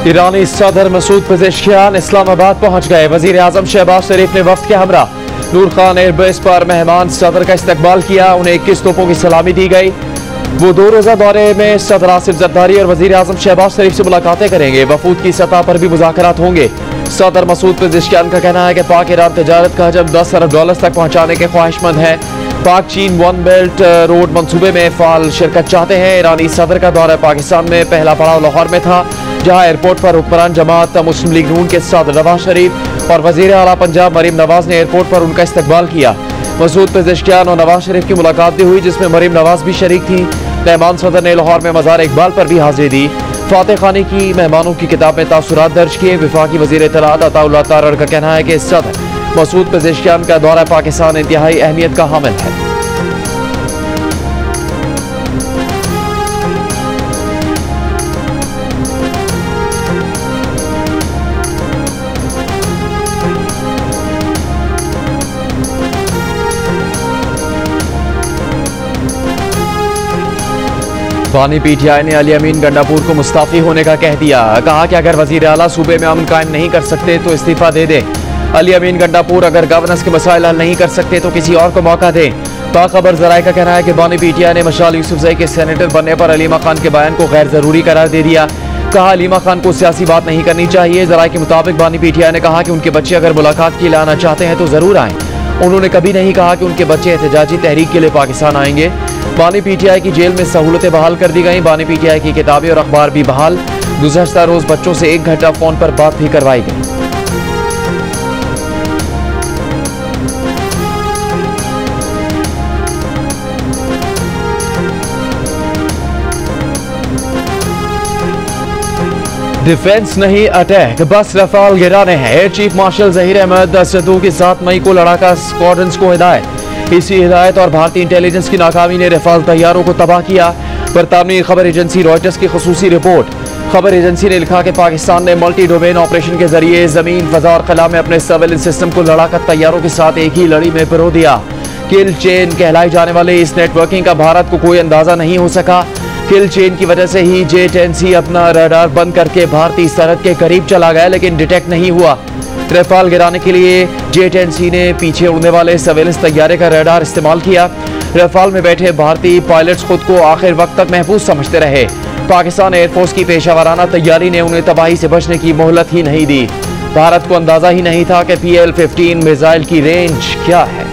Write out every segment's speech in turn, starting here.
ईरानी सदर मसूद पेज़ेश्कियान इस्लामाबाद पहुंच गए। वजीर आजम शहबाज शरीफ ने वफ्द के हमरा नूर खान एयरबेस पर मेहमान सदर का इस्तकबाल किया। उन्हें 21 तोपों की सलामी दी गई। वो 2 रोजा दौरे में सदर आसिफ जरदारी और वजीर आजम शहबाज शरीफ से मुलाकातें करेंगे। वफूद की सतह पर भी मुज़ाकरात होंगे। सदर मसूद पेज़ेश्कियान का कहना है कि पाक ईरान तजारत का हजम 10 अरब डॉलर तक पहुंचाने के ख्वाहिशमंद है। पाक चीन वन बेल्ट रोड मंसूबे में फाल शिरकत चाहते हैं। ईरानी सदर का दौरा पाकिस्तान में पहला पड़ाव लाहौर में था, जहां एयरपोर्ट पर हुक्मरान जमात मुस्लिम लीग नून के सदर नवाज शरीफ और वजीर आला पंजाब मरीम नवाज ने एयरपोर्ट पर उनका इस्तकबाल किया। मसूद पेज़ेश्कियान और नवाज शरीफ की मुलाकात भी हुई, जिसमें मरीम नवाज भी शरीक थी। मेहमान सदर ने लाहौर में मज़ार इकबाल पर भी हाजिरी दी। फातह खानी की मेहमानों की किताब में तासुरात दर्ज किए। वफाकी वज़ीर इत्तलाआत अताउल्लाह तारड़ का कहना है कि सदर मसूद पेज़ेश्कियान का दौरा पाकिस्तान इंतहाई अहमियत का हामिल है। बानी पीटीआई ने अली अमीन गंडापुर को मुस्ताफी होने का कह दिया। कहा कि अगर वजीर आला सूबे में अमन कायम नहीं कर सकते तो इस्तीफा दे दें। अली अमीन गंडापुर अगर गवर्नेंस के मसाइल हल नहीं कर सकते तो किसी और को मौका दें। बाखबर जराये का कहना है कि बानी पीटीआई ने मशाल यूसुफजई के सेनेटर बनने पर अलीमा खान के बयान को गैर जरूरी करार दे दिया। कहा अलीमा खान को सियासी बात नहीं करनी चाहिए। जराये के मुताबिक बानी पीटीआई ने कहा कि उनके बच्चे अगर मुलाकात के लिए आना चाहते हैं तो जरूर आएं। उन्होंने कभी नहीं कहा कि उनके बच्चे एहतजाजी तहरीक के लिए पाकिस्तान आएंगे। बानी पीटीआई की जेल में सहूलतें बहाल कर दी गई। बानी पीटीआई की किताबें और अखबार भी बहाल। गुज़श्ता रोज बच्चों से 1 घंटा फोन पर बात भी करवाई गई। डिफेंस नहीं अटैक, बस रफाल गिराने हैं। Air chief marshal Zaheer Ahmed Sidhu की 7 मई को लड़ाका स्क्वाड्रंस को हिदायत। इसी हिदायत और भारतीय इंटेलिजेंस की नाकामी ने रफाल तैयारों को तबाह किया। बरतानवी खबर एजेंसी रॉयटर्स की खुसूसी रिपोर्ट। खबर एजेंसी ने लिखा कि पाकिस्तान ने मल्टी डोमेन ऑपरेशन के जरिए जमीन, फजा और खला में अपने सर्वेलेंस सिस्टम को लड़ाका तैयारों के साथ एक ही लड़ी में पिरो दिया। किल चेन कहलाई जाने वाले इस नेटवर्किंग का भारत को कोई अंदाजा नहीं हो सका। किल चेन की वजह से ही J-10C अपना रडार बंद करके भारतीय सरहद के करीब चला गया, लेकिन डिटेक्ट नहीं हुआ। रफाल गिराने के लिए J-10C ने पीछे उड़ने वाले सर्वेलेंस तैयारे का रडार इस्तेमाल किया। रफाल में बैठे भारतीय पायलट्स खुद को आखिर वक्त तक महफूज समझते रहे। पाकिस्तान एयरफोर्स की पेशावराना तैयारी ने उन्हें तबाही से बचने की मोहलत ही नहीं दी। भारत को अंदाजा ही नहीं था कि PL-15 मिसाइल की रेंज क्या है।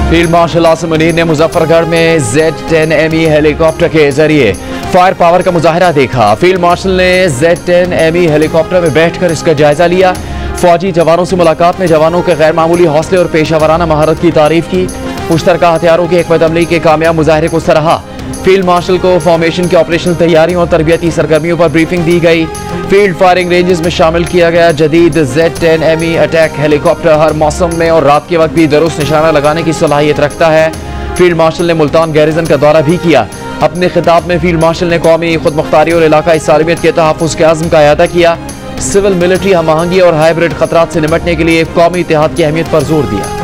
फील्ड मार्शल आसिम मुनीर ने मुजफ्फरगढ़ में Z-10ME हेलीकॉप्टर के जरिए फायर पावर का मुजाहिरा देखा। फील्ड मार्शल ने Z-10ME हेलीकॉप्टर में बैठकर इसका जायजा लिया। फौजी जवानों से मुलाकात में जवानों के गैर मामूली हौसले और पेशावराना महारत की तारीफ की। मुश्तरका हथियारों की हिकमत अमली के कामयाब मुजाहिरे को सराहा। फील्ड मार्शल को फॉर्मेशन की ऑपरेशनल तैयारियों और तरबियती सरगर्मियों पर ब्रीफिंग दी गई। फील्ड फायरिंग रेंजेस में शामिल किया गया जदीद Z-10ME अटैक हेलीकॉप्टर हर मौसम में और रात के वक्त भी दुरुस्त निशाना लगाने की सलाहियत रखता है। फील्ड मार्शल ने मुल्तान गैरिजन का दौरा भी किया। अपने खिताब में फील्ड मार्शल ने कौमी खुदमुख्तारी और इलाकाई सालमियत के तहफ़्फ़ुज़ के आज़म का अयादा किया। सिविल मिलिट्री हम आहंगी और हाइब्रिड खतरात से निपटने के लिए कौमी इत्तेहाद की अहमियत पर जोर दिया।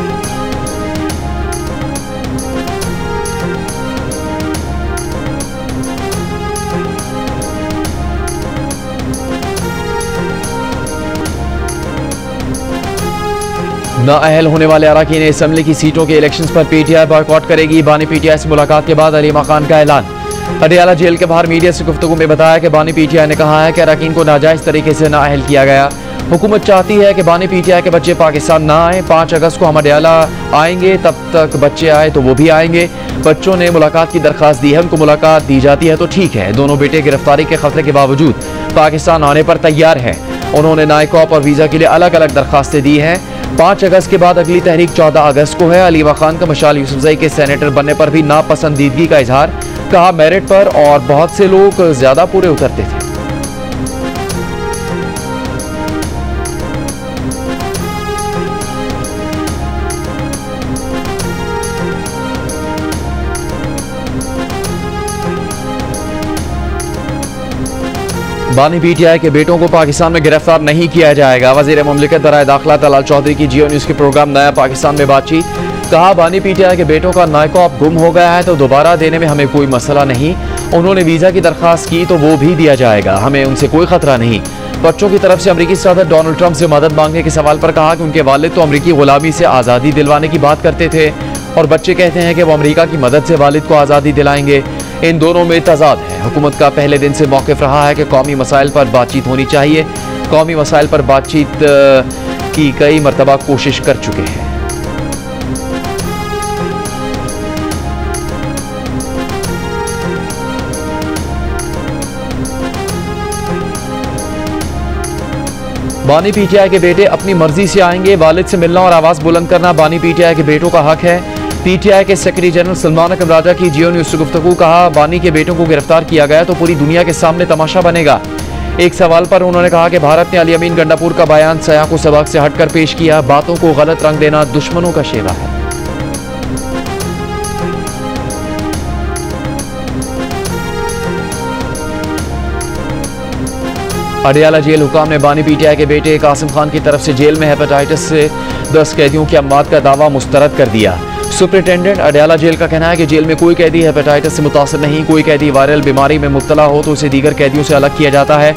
नाअहल होने वाले अरकान असेंबली की सीटों के इलेक्शंस पर पीटीआई बॉयकॉट करेगी। बानी पीटीआई से मुलाकात के बाद अलीमा खान का ऐलान। अडियाला जेल के बाहर मीडिया से गुफ्तगू में बताया कि बानी पीटीआई ने कहा है कि अरकान को नाजायज तरीके से नाअहल किया गया। हुकूमत चाहती है कि बानी पीटीआई के बच्चे पाकिस्तान ना आए। 5 अगस्त को हम अडियाला आएंगे, तब तक बच्चे आए तो वो भी आएंगे। बच्चों ने मुलाकात की दरख्वास्त दी है, उनको मुलाकात दी जाती है तो ठीक है। दोनों बेटे गिरफ्तारी के खतरे के बावजूद पाकिस्तान आने पर तैयार है। उन्होंने नाइकॉप और वीजा के लिए अलग अलग दरख्वास्तें दी हैं। 5 अगस्त के बाद अगली तहरीक 14 अगस्त को है। अलीमा खान का मशाल यूसुफजई के सेनेटर बनने पर भी नापसंदीदगी का इजहार। कहा मेरिट पर और बहुत से लोग ज्यादा पूरे उतरते थे। बानी पीटीआई के बेटों को पाकिस्तान में गिरफ्तार नहीं किया जाएगा। वज़ीर मुमलिकत बराए दाखिला तलाल चौधरी की जियो न्यूज़ के प्रोग्राम नया पाकिस्तान में बातचीत। कहा, बानी पीटीआई के बेटों का नायकॉप गुम हो गया है तो दोबारा देने में हमें कोई मसला नहीं। उन्होंने वीज़ा की दरख्वास्त की तो वो भी दिया जाएगा, हमें उनसे कोई खतरा नहीं। बच्चों की तरफ से अमरीकी सदर डोनाल्ड ट्रंप से मदद मांगने के सवाल पर कहा कि उनके वालिद तो अमरीकी गुलामी से आज़ादी दिलवाने की बात करते थे और बच्चे कहते हैं कि वो अमरीका की मदद से वालिद को आज़ादी दिलाएंगे। इन दोनों में तजाद है। हुकूमत का पहले दिन से मौक़िफ़ रहा है कि कौमी मसाइल पर बातचीत होनी चाहिए। कौमी मसाइल पर बातचीत की कई मरतबा कोशिश कर चुके हैं। बानी पीटीआई के बेटे अपनी मर्जी से आएंगे। वालिद से मिलना और आवाज़ बुलंद करना बानी पीटीआई के बेटों का हक है। पीटीआई के सेक्रेटरी जनरल सलमान अकरम राजा की जियो न्यूज़ से गुफ्तगू। कहा, बानी के बेटों को गिरफ्तार किया गया तो पूरी दुनिया के सामने तमाशा बनेगा। एक सवाल पर उन्होंने कहा कि भारत ने अली अमीन गंडापुर का बयान सयाह को सबक से हटकर पेश किया। बातों को गलत रंग देना दुश्मनों का शेवा है। अडियाला जेल हुकाम ने बानी पीटीआई के बेटे कासिम खान की तरफ से जेल में हेपेटाइटिस से 10 कैदियों की अम्मात का दावा मुस्तरद कर दिया। सुपरिटेंडेंट अडियाला जेल का कहना है कि जेल में कोई कैदी हेपेटाइटिस से मुतासर नहीं। कोई कैदी वायरल बीमारी में मुब्तला हो तो उसे दीगर कैदियों से अलग किया जाता है।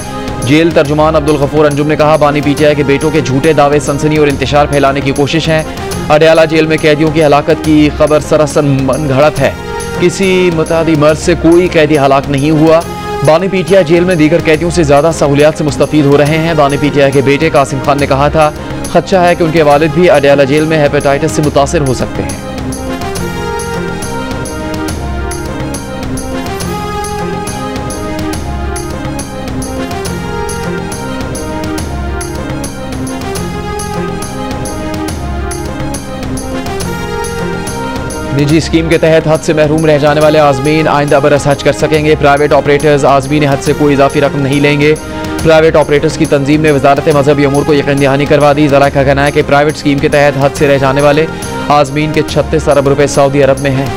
जेल तर्जुमान अब्दुल गफूर अंजुम ने कहा, बानी पीटीआई के बेटों के झूठे दावे सनसनी और इंतशार फैलाने की कोशिश है। अडियाला जेल में कैदियों की हलाकत की खबर सरासर मनगढ़ंत है। किसी मुतादी मर्ज से कोई कैदी हलाक नहीं हुआ। बानी पीटीआई जेल में दीगर कैदियों से ज्यादा सहूलियात से मुस्तफीद हो रहे हैं। बानी पीटीआई के बेटे कासिम खान ने कहा था, खदशा है कि उनके वालिद भी अडियाला जेल में हेपेटाइटिस से मुतासिर हो सकते हैं। निजी स्कीम के तहत हज से महरूम रह जाने वाले आज़मीन आइंदा बरस हज कर सकेंगे। प्राइवेट ऑपरेटर्स आज़मीन हज से कोई इजाफी रकम नहीं लेंगे। प्राइवेट ऑपरेटर्स की तंजीम ने वजारत मजहबी अमूर को यकीन दहानी करवा दी। ज़रा का कहना है कि प्राइवेट स्कीम के तहत हज से रह जाने वाले आज़मीन के 36 अरब रुपए सऊदी अरब में हैं।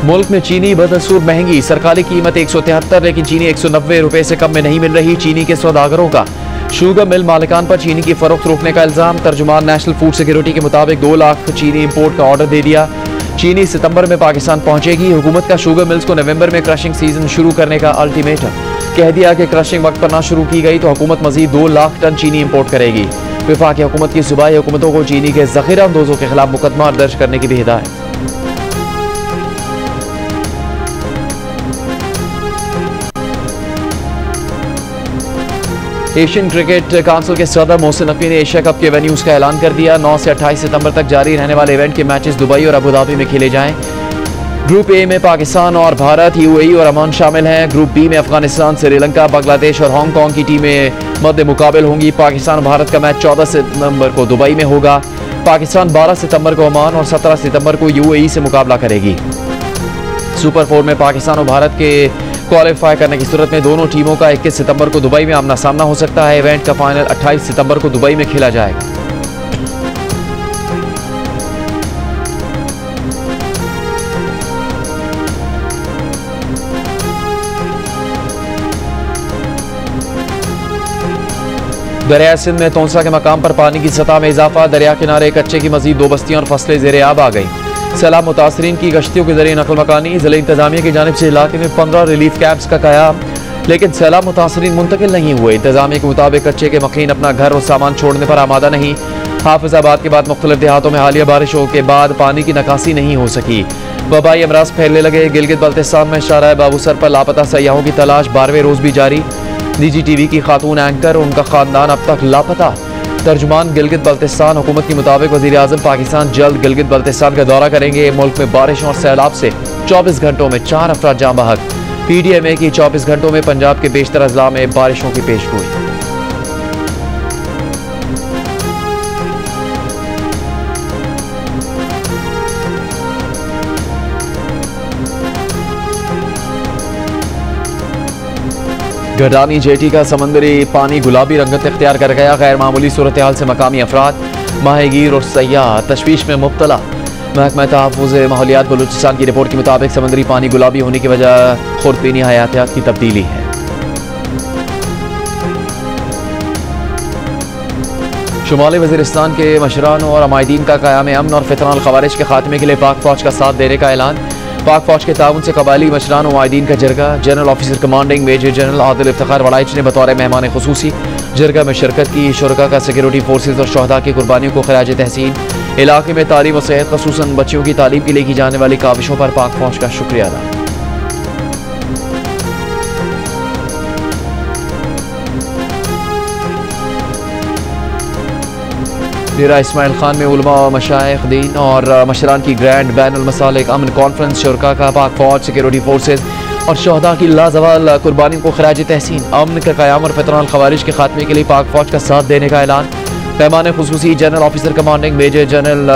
मुल्क में चीनी बदसूर महंगी। सरकारी कीमत 173 लेकिन चीनी 190 रुपए से कम में नहीं मिल रही। चीनी के सौदागरों का शुगर मिल मालिकान पर चीनी की फरोख्त रोकने का इल्जाम। तर्जुमान नेशनल फूड सिक्योरिटी के मुताबिक 2 लाख चीनी इंपोर्ट का ऑर्डर दे दिया। चीनी सितंबर में पाकिस्तान पहुंचेगी। हुकूमत का शुगर मिल्स को नवंबर में क्रशिंग सीजन शुरू करने का अल्टीमेटम। कह दिया कि क्रशिंग वक्त पर ना शुरू की गई तो हुकूमत मजीद 2 लाख टन चीनी इंपोर्ट करेगी। वफाकी हुकूमत की सूबाई हुकूमतों को चीनी के जखीरा अंदोजों के खिलाफ मुकदमा दर्ज करने की भी हिदायत। एशियन क्रिकेट काउंसिल के सदर मोहसिन नकवी ने एशिया कप के वेन्यूज का ऐलान कर दिया। 9 से 28 सितंबर तक जारी रहने वाले इवेंट के मैचेस दुबई और अबू धाबी में खेले जाएं। ग्रुप ए में पाकिस्तान और भारत, यूएई और ओमान शामिल हैं। ग्रुप बी में अफगानिस्तान, श्रीलंका, बांग्लादेश और हांगकांग की टीमें मद्दे मुकाबिल होंगी। पाकिस्तान और भारत का मैच 14 सितंबर को दुबई में होगा। पाकिस्तान 12 सितंबर को ओमान और 17 सितंबर को यूएई से मुकाबला करेगी। सुपर 4 में पाकिस्तान और भारत के क्वालिफाई करने की सूरत में दोनों टीमों का 21 सितंबर को दुबई में आमना सामना हो सकता है। इवेंट का फाइनल 28 सितंबर को दुबई में खेला जाएगा। दरिया सिंध में तोंसा के मकाम पर पानी की सतह में इजाफा। दरिया किनारे कच्चे की मजीद 2 बस्तियां और फसलें ज़ेरे आब आ गई। सैलाब मुतासरीन की गश्तियों के जरिए नकल मकानी। जिला इंतजामिया की जानिब से इलाके में 15 रिलीफ कैंप्स का कयाम, लेकिन सैलाब मुतासरीन मुंतकिल नहीं हुए। इंतजामिया के मुताबिक कच्चे के मकीन अपना घर और सामान छोड़ने पर आमादा नहीं। हाफिजाबाद के बाद मुख्तलिफ देहातों में हालिया बारिशों के बाद पानी की निकासी नहीं हो सकी। वबाई अमराज फैलने लगे। गिलगित बल्तिस्तान में शाहराह बाबूसर पर लापता सयाहों की तलाश 12वें रोज भी जारी। निजी टीवी की खातून एंकर और उनका खानदान अब तक लापता। तर्जुमान गिलगित बल्तिस्तान हुकूमत के मुताबिक वज़ीर आज़म पाकिस्तान जल्द गिलगित बल्तिस्तान का दौरा करेंगे। मुल्क में बारिश और सैलाब से 24 घंटों में 4 अफराद जाँ बहक। PDMA की 24 घंटों में पंजाब के बेशतर अजला में बारिशों की पेशगोई। गडानी जेटी का समंदरी पानी गुलाबी रंगत इख्तियार कर गया। गैर मामूली सूरत हाल से मकामी अफराद माहीगीर और सयाह तशवीश में मुब्तला। महकमा तहफ़्फ़ुज़ माहौलियात बलूचिस्तान की रिपोर्ट के मुताबिक समुद्री पानी गुलाबी होने की वजह खुर्दबीनी हयातियात की तब्दीली है। शुमाली वज़ीरिस्तान के मशरानों और अमायदीन का क़याम अमन और फ़ितनाल ख़वारिज के खात्मे के लिए पाक फ़ौज का साथ देने का ऐलान। पाक फ़ौज के ताउन से कबायली मशरान और अमायदीन का जरगा। General officer commanding major general Adil Iftikhar Waraich ने बतौर मेहमान खुसूसी जरगा में शिरकत की। शुरका का सिक्योरिटी फोर्सेज और शहदा की कुर्बानियों को खराज तहसीन। इलाके में तालीम और सेहत ख़ुसूसन बच्चियों की तालीम के लिए की जाने वाली काविशों पर पाक फ़ौज का शुक्रिया अदा। डेरा इस्माइल खान में उलमा व मशाइख दीन और मशरान की ग्रैंड बैनुल मसालिक अमन कॉन्फ्रेंस। शुरका का पाक फ़ौज सिक्योरिटी फोर्सेज और शहदा की लाजवाल कुर्बानियों को खराज तहसीन। अमन का क़याम और फ़ितनाल ख़वारिज के खात्मे के लिए पाक फ़ौज का साथ देने का ऐलान। पैमाने खुसूसी general officer commanding major general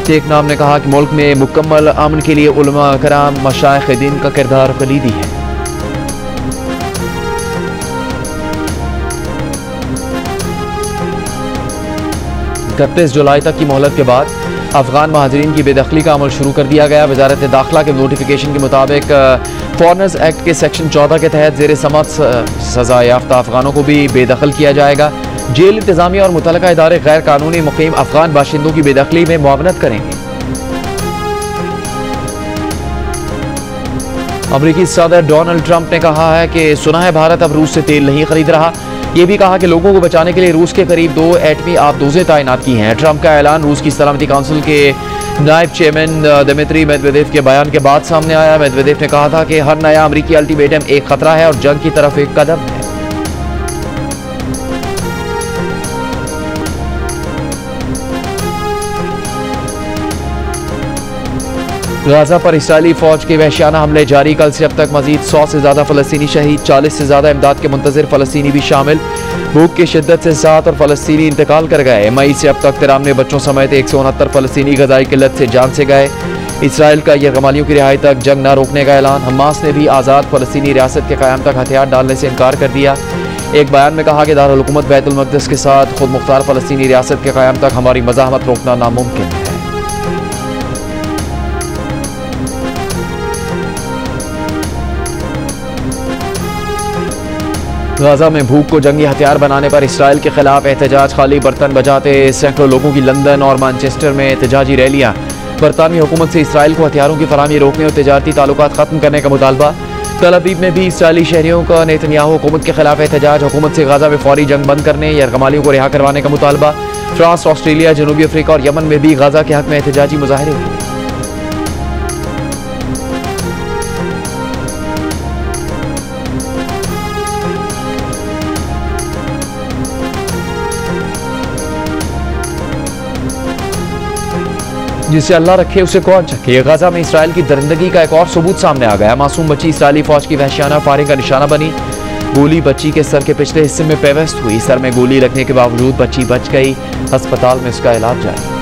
टेक नाम ने कहा कि मुल्क में मुकम्मल अमन के लिए उलमा कराम मशाइख दीन का किरदार कलीदी है। 31 जुलाई तक की मोहलत के बाद अफगान महाजरीन की बेदखली का अमल शुरू कर दिया गया। वजारत दाखिला के नोटिफिकेशन के मुताबिक फॉरनर्स एक्ट के सेक्शन 14 के तहत जेर समत सजा याफ्ता अफगानों को भी बेदखल किया जाएगा। जेल इंतजामिया और मुतलका इदारे गैर कानूनी मुकीम अफगान बाशिंदों की बेदखली में मुआवनत करेंगे। अमरीकी सदर डोनाल्ड ट्रंप ने कहा है कि सुना है भारत अब रूस से तेल नहीं खरीद रहा। ये भी कहा कि लोगों को बचाने के लिए रूस के करीब 2 एटमी आबदोजें तैनात की हैं। ट्रंप का ऐलान रूस की सलामती काउंसिल के नायब चेयरमैन दिमित्री मेदवेदेव के बयान के बाद सामने आया। मेदवेदेव ने कहा था कि हर नया अमरीकी अल्टीमेटम एक खतरा है और जंग की तरफ एक कदम है। गाजा पर इस्राएली फौज के वहशियाना हमले जारी। कल से अब तक मजीद 100 से ज्यादा फलस्तीनी शहीद, 40 से ज्यादा इमदाद के मुंतजिर फलस्तीनी भी शामिल। भूख की शिद्दत से 7 और फलस्तीनी इंतकाल कर गए। मई से अब तक 93 बच्चों समेत 169 फलस्तीनी गजाई किल्लत से जान से गए। इसराइल का यरगमालियों की रिहाई तक जंग न रोकने का ऐलान। हमास ने भी आज़ाद फलस्तीनी रियासत के क़याम तक हथियार डालने से इनकार कर दिया। एक बयान में कहा कि दारुल हुकूमत बैतुल मक़दिस के साथ खुद मुख्तार फलस्तीनी रियासत के क़याम तक हमारी मज़ाहमत रोकना नामुमकिन है। गाजा में भूख को जंगी हथियार बनाने पर इसराइल के खिलाफ एहतजाज। खाली बर्तन बजाते सैकड़ों लोगों की लंदन और मैनचेस्टर में एहतजाजी रैलियां। बरतानवी हुकूमत से इसराइल को हथियारों की फराहमी रोकने और तिजारती ताल्लुकात खत्म करने का मुतालबा। तल अवीव में भी इसराइली शहरियों का नेतन्याहू हुकूमत के खिलाफ एहतजाज। हुकूमत से गाजा में फौरी जंग बंद करने, यरगमालियों को रिहा करवाने का मुतालबा। फ्रांस, ऑस्ट्रेलिया, जनूबी अफ्रीका और यमन में भी गाजा के हक में एहतजाजी मुजाहरे हुए। जिसे अल्लाह रखे उसे कौन चखे। गाजा में इसराइल की दरिंदगी का एक और सबूत सामने आ गया। मासूम बच्ची इसराइली फौज की वहशियाना फायरिंग का निशाना बनी। गोली बच्ची के सर के पिछले हिस्से में पेवस्त हुई। सर में गोली लगने के बावजूद बच्ची बच गई। अस्पताल में उसका इलाज जारी।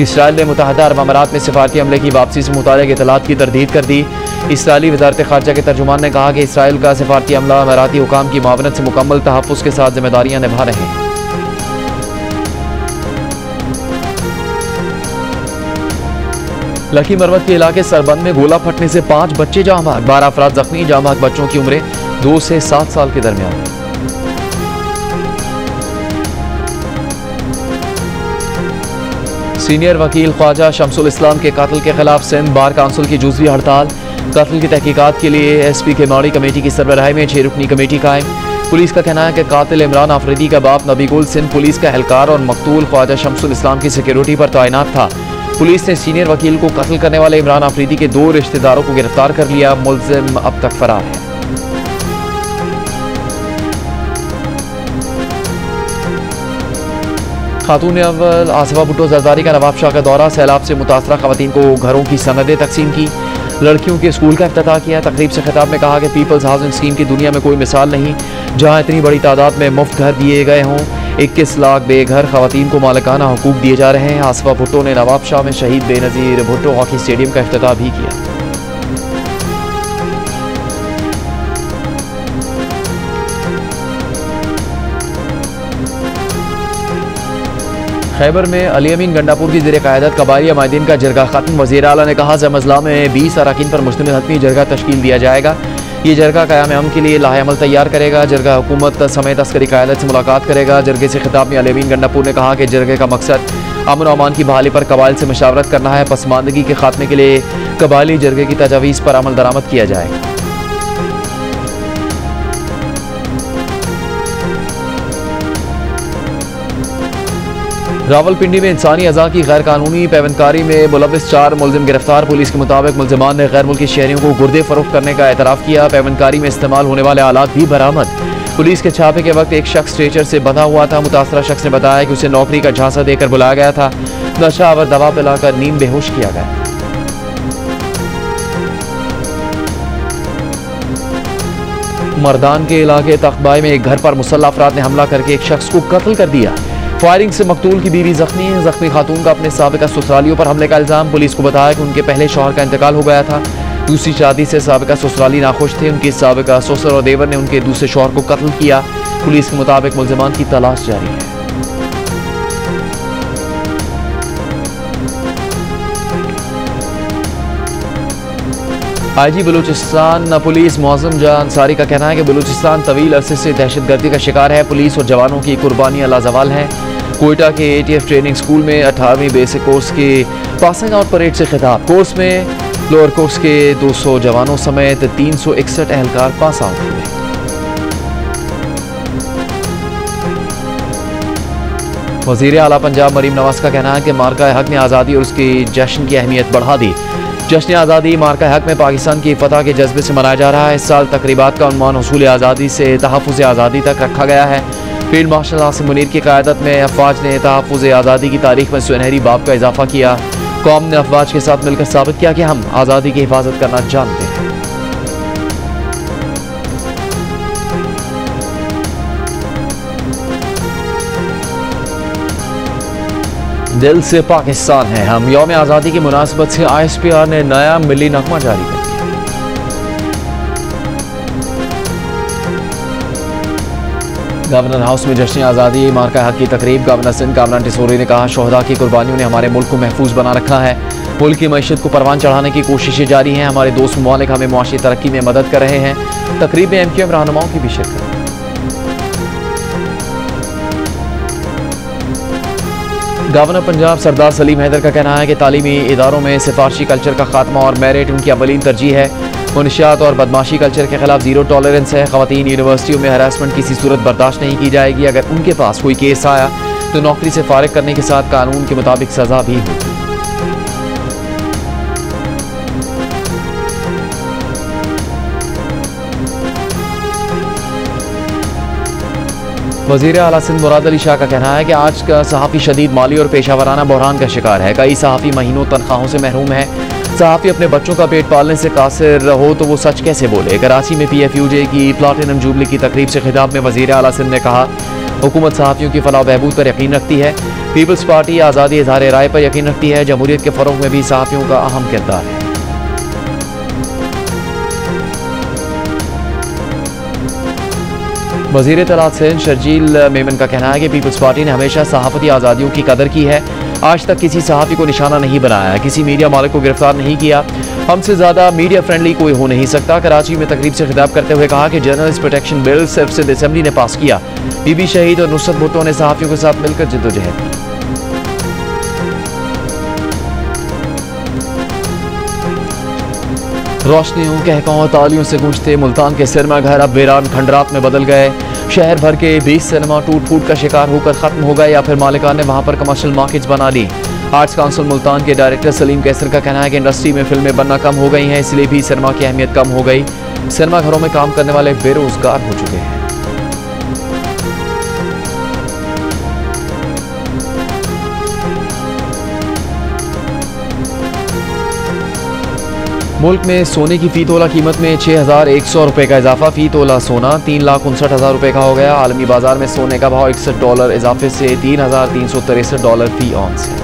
इसराइल ने मुत्तहदा अरब अमारात में सिफारती हमले की वापसी से मुताल्लिक़ इत्तलात की तरदीद कर दी। इसराइली वज़ारत ख़ारजा के तर्जुमान ने कहा कि इसराइल का सिफारती हमला अमाराती हुकाम की मुआवनत से मुकम्मल तहफ़्फ़ुज़ के साथ जिम्मेदारियां निभा रहे हैं। लकी मरवत के इलाके सरबंद में गोला फटने से 5 बच्चे जाँ भाग, 12 अफराद जख्मी। जाँ भाग बच्चों की उम्रें 2 से 7 साल के दरमियान। सीनियर वकील ख्वाजा शमसुल इस्लाम के कातिल के खिलाफ सिंध बार काउंसिल की जुज़वी हड़ताल। कत्ल की तहकीकात के लिए SP के माड़ी कमेटी की सरबराही में 6 रुकनी कमेटी कायम। पुलिस का कहना है कि कातिल इमरान आफरीदी का बाप नबीगुल सिंध पुलिस का एहलकार और मकतूल ख्वाजा शमसुल इस्लाम की सिक्योरिटी पर तैनात था। पुलिस ने सीनियर वकील को कत्ल करने वाले इमरान आफरीदी के 2 रिश्तेदारों को गिरफ्तार कर लिया। मुल्जिम अब तक फरार है। खातून अव्वल आसिफा भुट्टो जरदारी का नवाब शाह का दौरा। सैलाब से मुतासरा खवातीन को घरों की सनदें तकसीम की। लड़कियों के स्कूल का इफ्तिताह किया। तकरीब से खिताब में कहा कि पीपल्स हाउसिंग स्कीम की दुनिया में कोई मिसाल नहीं, जहाँ इतनी बड़ी तादाद में मुफ्त घर दिए गए हों। 21 लाख बेघर खवातीन को मालिकाना हुकूक दिए जा रहे हैं। आसिफा भुट्टो ने नवाब शाह में शहीद बेनज़ीर भुट्टो हॉकी स्टेडियम का इफ्तिताह भी किया। खैबर में अली अमीन गंडापुर की ज़ेर क़यादत कबायली माहिदीन का जरगा खत्म। वज़ीर आला ने कहा ज़म-ए-अज़ला में 20 अरकान पर मुश्तमिल हतमी जरगा तश्कील दिया जाएगा। ये जरगा क़याम अमन के लिए लाहे अमल तैयार करेगा। जरगा हुकूमत समेत अस्करी क़यादत से मुलाकात करेगा। जरगे से खिताब में अली अमीन गंडापुर ने कहा कि जरगे का मकसद अमन और अमान की बहाली पर कबाइल से मशावरत करना है। पसमानदगी के खात्मे के लिए कबायली जरगे की तजावीज़ पर अमल दरामद किया जाएगा। रावलपिंडी में इंसानी अज़ा की गैर कानूनी पैवंदकारी में मुलविस 4 मुलजिम गिरफ्तार। पुलिस के मुताबिक मुलजिमान ने गैर मुल्की शहरियों को गुर्दे फरोख्त करने का एतराफ़ किया। पैवंदकारी में इस्तेमाल होने वाले आलात भी बरामद। पुलिस के छापे के वक्त एक शख्स स्ट्रेचर से बंधा हुआ था। मुतासरा शख्स ने बताया कि उसे नौकरी का झांसा देकर बुलाया गया था। नशा आवर दवा पिलाकर नींद बेहोश किया गया। मर्दान के इलाके तख्तबाई में एक घर पर मुसल्लह अफराद ने हमला करके एक शख्स को कत्ल कर दिया। फायरिंग से मकतूल की बीवी जख्मी है। जख्मी खातून का अपने साबिका ससुरालियों पर हमले का इल्जाम। पुलिस को बताया कि उनके पहले शौहर का इंतकाल हो गया था। दूसरी शादी से साबिका ससुराली नाखुश थे। उनके साबिका ससुर और देवर ने उनके दूसरे शौहर को कत्ल किया। पुलिस के मुताबिक मुलजिमान की तलाश जारी है। IG बलूचिस्तान पुलिस मौज़म जाह अंसारी का कहना है कि बलूचिस्तान तवील अरसे से दहशतगर्दी का शिकार है। पुलिस और जवानों की कुर्बानियां लाजवाल हैं। कोयटा के ATF ट्रेनिंग स्कूल में 18वीं बेसिक कोर्स के पासिंग आउट परेड से खिताब। कोर्स में लोअर कोर्स के 200 जवानों समेत 361 एहलकार पास आउट हुए। वज़ीर आला पंजाब मरीम नवाज का कहना है कि मार्का हक ने आज़ादी और उसकी जश्न की अहमियत बढ़ा दी। जश्न आज़ादी मार्का हक में पाकिस्तान की फतह के जज्बे से मनाया जा रहा है। इस साल तकरीबात का उन्वान हुसूल आज़ादी से तहफ़्फ़ुज़ आज़ादी तक रखा गया है। फील्ड मार्शल आसिम मुनीर की क़यादत में अफवाज ने तहफ़्फ़ुज़ आज़ादी की तारीख में सुनहरी बाब का इजाफा किया। कौम ने अफवाज के साथ मिलकर साबित किया कि हम आज़ादी की हिफाजत करना जानते हैं। दिल से पाकिस्तान है हम। यौम आज़ादी की मुनासिबत से ISPR ने नया मिली नगमा जारी कर दिया। गवर्नर हाउस में जश्न आज़ादी मार्का हक की तकरीब। गवर्नर सिंध कामरान टिसोरी ने कहा शोहदा की कुर्बानियों ने हमारे मुल्क को महफूज बना रखा है। मुल्क की मईशत को परवान चढ़ाने की कोशिशें जारी हैं। हमारे दोस्त ममालिक हमें मुआशी तरक्की में मदद कर रहे हैं। तकरीब में MQM रहनुमाओं की भी शिरकत। गवर्नर पंजाब सरदार सलीम हैदर का कहना है कि तालीमी इदारों में सिफारशी कल्चर का खात्मा और मेरिट उनकी अवलीन तरजीह है। मुनशियात और बदमाशी कल्चर के खिलाफ ज़ीरो टॉलरेंस है। ख़वातीन यूनिवर्सिटियों में हरासमेंट किसी सूरत बर्दाश्त नहीं की जाएगी। अगर उनके पास कोई केस आया तो नौकरी से फारिग करने के साथ कानून के मुताबिक सज़ा भी होगी। वज़ीर आला सिंध मुराद अली शाह का कहना है कि आज का सहाफ़ी शदीद माली और पेशावराना बहरान का शिकार है। कई सहाफ़ी महीनों तनख्वाहों से महरूम है। सहाफ़ी अपने बच्चों का पेट पालने से कासिर हो तो वो सच कैसे बोले। कराची में PFUJ की प्लाटिनम जुबली की तकरीब से खिताब में वज़ीर आला सिंध ने कहा हुकूमत सहाफ़ियों की फलाह बहबूद पर यकीन रखती है। पीपल्स पार्टी आज़ादी इज़हार राय पर यकीन रखती है। जमहूरियत के फ़रोग़ में भी सहाफ़ियों का अहम किरदार है। वज़ीर इत्तलात सिंध शर्जील मेमन का कहना है कि पीपल्स पार्टी ने हमेशा सहाफ़ती आज़ादियों की कदर की है। आज तक किसी सहाफ़ी को निशाना नहीं बनाया, किसी मीडिया मालिक को गिरफ्तार नहीं किया। हमसे ज़्यादा मीडिया फ्रेंडली कोई हो नहीं सकता। कराची में तकरीब से खिताब करते हुए कहा कि जर्नलिस्ट प्रोटेक्शन बिल सिर्फ सिंध असेंबली ने पास किया। बीबी शहीद और नुसरत भुट्टो ने सहाफ़ियों के साथ मिलकर जद्दोजहद की। रोशनियों कहकाओं तालियों से गूंजते मुल्तान के सिनेमा घर अब वीरान खंडरात में बदल गए। शहर भर के 20 सिनेमा टूट फूट का शिकार होकर खत्म हो गए या फिर मालिकान ने वहां पर कमर्शियल मार्केट्स बना ली। आर्ट्स काउंसिल मुल्तान के डायरेक्टर सलीम कैसर का कहना है कि इंडस्ट्री में फिल्में बनना कम हो गई हैं, इसलिए भी सिनेमा की अहमियत कम हो गई। सिनेमा घरों में काम करने वाले बेरोजगार हो चुके हैं। मुल्क में सोने की फी तोला कीमत में 6100 रुपये का इजाफा। फी तोला सोना 3,59,000 रुपये का हो गया। आलमी बाजार में सोने का भाव $61 इजाफे से $3,363 फी औंस है।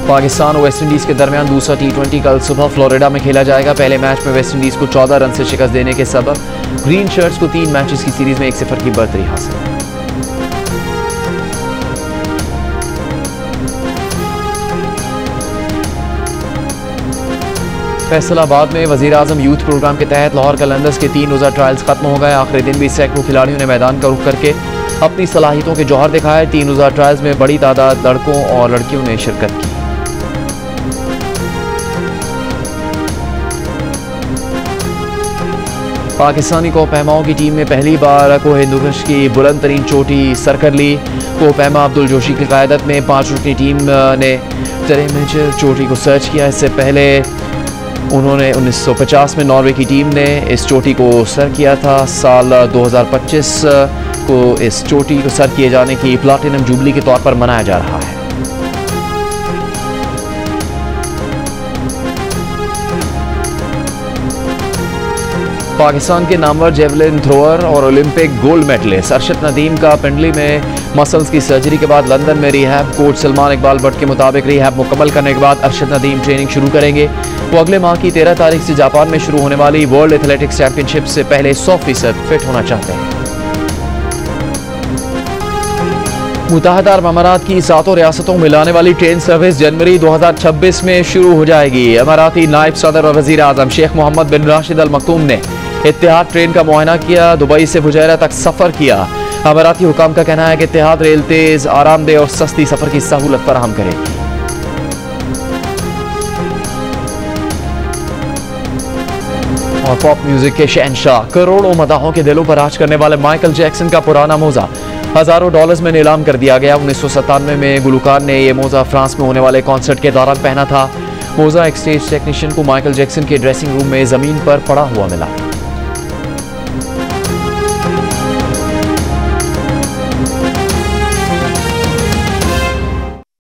पाकिस्तान और वेस्ट इंडीज के दरमियान दूसरा T20 कल सुबह फ्लोरिडा में खेला जाएगा। पहले मैच में वेस्ट इंडीज को 14 रन से शिकस्त देने के सबब ग्रीन शर्ट्स को 3 मैचेस की सीरीज में 1-0 की बढ़तरी हासिल है। फैसलाबाद में वज़ीर-ए-आज़म यूथ प्रोग्राम के तहत लाहौर कलंदर्स के 3 रोज़ा ट्रायल्स खत्म हो गए। आखिरी दिन भी सैकड़ों खिलाड़ियों ने मैदान का रुख करके अपनी सलाहियतों के जौहर दिखाए। 3 रोज़ा ट्रायल्स में बड़ी तादाद लड़कों और लड़कियों ने शिरकत की। पाकिस्तानी कोपहमाओं की टीम ने पहली बार कोहिनूर की बुलंद तरीन चोटी सर कर ली। कोपहमा अब्दुल जोशी की क़यादत में 5 रुकनी टीम ने टेरेमेचर चोटी को सर्च किया। इससे पहले उन्होंने 1950 में नॉर्वे की टीम ने इस चोटी को सर किया था। साल 2025 को इस चोटी को सर किए जाने की प्लाटिनम जुबली के तौर पर मनाया जा रहा है। पाकिस्तान के नामवर जेवलिन थ्रोअर और Olympic gold medallist Arshad Nadeem का पिंडली में मसल्स की सर्जरी के बाद लंदन में रिहैब। कोच सलमान इकबाल भट्ट के मुताबिक रिहैब मुकम्मल करने के बाद अरशद नदीम ट्रेनिंग शुरू करेंगे। वो अगले माह की 13 तारीख से जापान में शुरू होने वाली वर्ल्ड एथलेटिक्स चैंपियनशिप से पहले 100% फिट होना चाहते हैं। मुत्तहदा अरब अमारात की 7 रियासतों में मिलाने वाली ट्रेन सर्विस जनवरी 2026 में शुरू हो जाएगी। अमाराती नायब सदर और वज़ीर आज़म शेख मोहम्मद बिन राशिद अल मकतूम ने इत्तेहाद ट्रेन का मुआयना किया। दुबई से फुजैरा तक सफ़र किया। अमाराती हुकाम का कहना है कि इत्तेहाद रेल तेज़, आरामदेह और सस्ती सफ़र की सहूलत फराहम करेगी। और पॉप म्यूजिक के शहंशाह, करोड़ों मदाहों के दिलों पर राज करने वाले माइकल जैक्सन का पुराना मोजा हज़ारों डॉलर्स में नीलाम कर दिया गया। 1997 में गुलकार ने यह मोजा फ्रांस में होने वाले कॉन्सर्ट के दौरान पहना था। मोजा एक स्टेज टेक्नीशियन को माइकल जैक्सन के ड्रेसिंग रूम में ज़मीन पर पड़ा हुआ मिला।